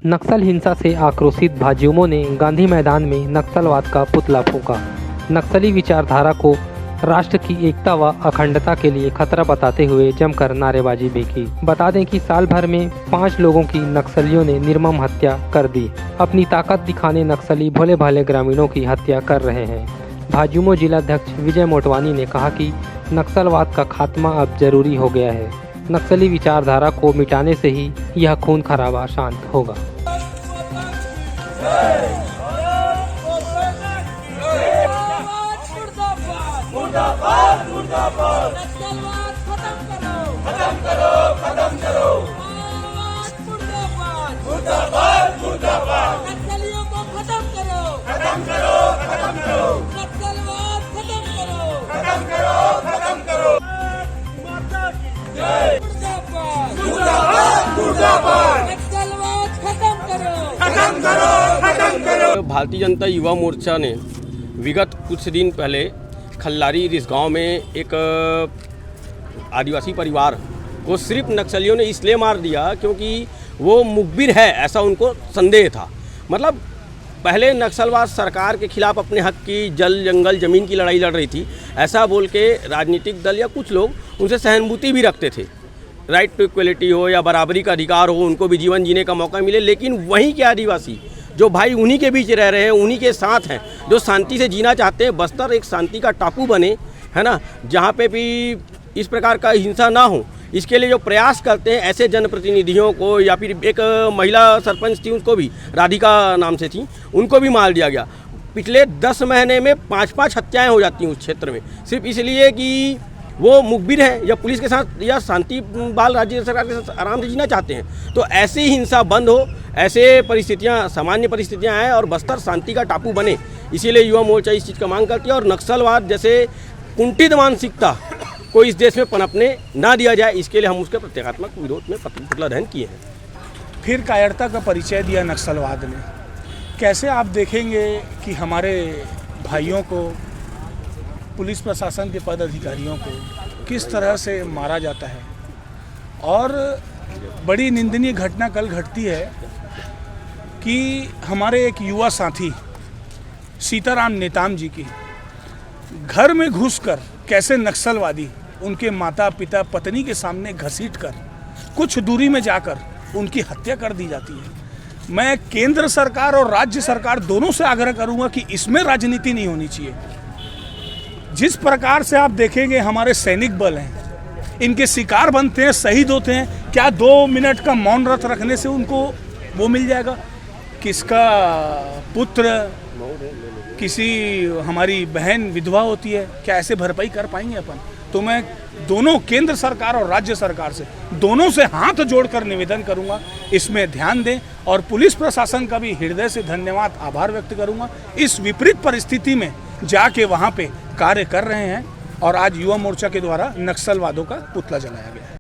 नक्सल हिंसा से आक्रोशित भाजयुमो ने गांधी मैदान में नक्सलवाद का पुतला फूंका। नक्सली विचारधारा को राष्ट्र की एकता व अखंडता के लिए खतरा बताते हुए जमकर नारेबाजी भी की। बता दें कि साल भर में 5 लोगों की नक्सलियों ने निर्मम हत्या कर दी। अपनी ताकत दिखाने नक्सली भोले भाले ग्रामीणों की हत्या कर रहे हैं। भाजयुमो जिलाध्यक्ष विजय मोटवानी ने कहा कि नक्सलवाद का खात्मा अब जरूरी हो गया है। नक्सली विचारधारा को मिटाने से ही यह खून खराबा शांत होगा। भारतीय जनता युवा मोर्चा ने विगत कुछ दिन पहले खल्लारी रिसगांव में एक आदिवासी परिवार को सिर्फ नक्सलियों ने इसलिए मार दिया क्योंकि वो मुखबिर है, ऐसा उनको संदेह था। मतलब पहले नक्सलवाद सरकार के खिलाफ अपने हक की जल जंगल ज़मीन की लड़ाई लड़ रही थी, ऐसा बोल के राजनीतिक दल या कुछ लोग उनसे सहानुभूति भी रखते थे। राइट टू इक्वलिटी हो या बराबरी का अधिकार हो, उनको भी जीवन जीने का मौका मिले। लेकिन वहीं के आदिवासी जो भाई उन्हीं के बीच रह रहे हैं, उन्हीं के साथ हैं, जो शांति से जीना चाहते हैं, बस्तर एक शांति का टापू बने, है ना, जहाँ पे भी इस प्रकार का हिंसा ना हो, इसके लिए जो प्रयास करते हैं ऐसे जनप्रतिनिधियों को, या फिर एक महिला सरपंच थी, उनको भी राधिका नाम से थी, उनको भी मार दिया गया। पिछले 10 महीने में 5-5 हत्याएँ हो जाती हैं उस क्षेत्र में, सिर्फ इसलिए कि वो मुखबिर है या पुलिस के साथ या शांति बाल राज्य सरकार के साथ आराम से जीना चाहते हैं। तो ऐसी हिंसा बंद हो, ऐसे परिस्थितियां सामान्य परिस्थितियां आए और बस्तर शांति का टापू बने, इसीलिए युवा मोर्चा इस चीज़ का मांग करती है। और नक्सलवाद जैसे कुंठित मानसिकता को इस देश में पनपने ना दिया जाए, इसके लिए हम उसके प्रत्यात्मक विरोध में पुतला दहन किए हैं। फिर कायरता का परिचय दिया नक्सलवाद ने। कैसे आप देखेंगे कि हमारे भाइयों को, पुलिस प्रशासन के पद अधिकारियों को किस तरह से मारा जाता है। और बड़ी निंदनीय घटना कल घटती है कि हमारे एक युवा साथी सीताराम नेताम जी की घर में घुसकर कैसे नक्सलवादी उनके माता पिता पत्नी के सामने घसीटकर कुछ दूरी में जाकर उनकी हत्या कर दी जाती है। मैं केंद्र सरकार और राज्य सरकार दोनों से आग्रह करूंगा कि इसमें राजनीति नहीं होनी चाहिए। जिस प्रकार से आप देखेंगे हमारे सैनिक बल हैं, इनके शिकार बनते हैं, शहीद होते हैं, क्या 2 मिनट का मौन व्रत रखने से उनको वो मिल जाएगा? किसका पुत्र, किसी हमारी बहन विधवा होती है, क्या ऐसे भरपाई कर पाएंगे अपन? तो मैं दोनों केंद्र सरकार और राज्य सरकार से दोनों से हाथ जोड़कर निवेदन करूंगा, इसमें ध्यान दें। और पुलिस प्रशासन का भी हृदय से धन्यवाद, आभार व्यक्त करूंगा। इस विपरीत परिस्थिति में जाके वहाँ पे कार्य कर रहे हैं और आज युवा मोर्चा के द्वारा नक्सलवादों का पुतला जलाया गया है।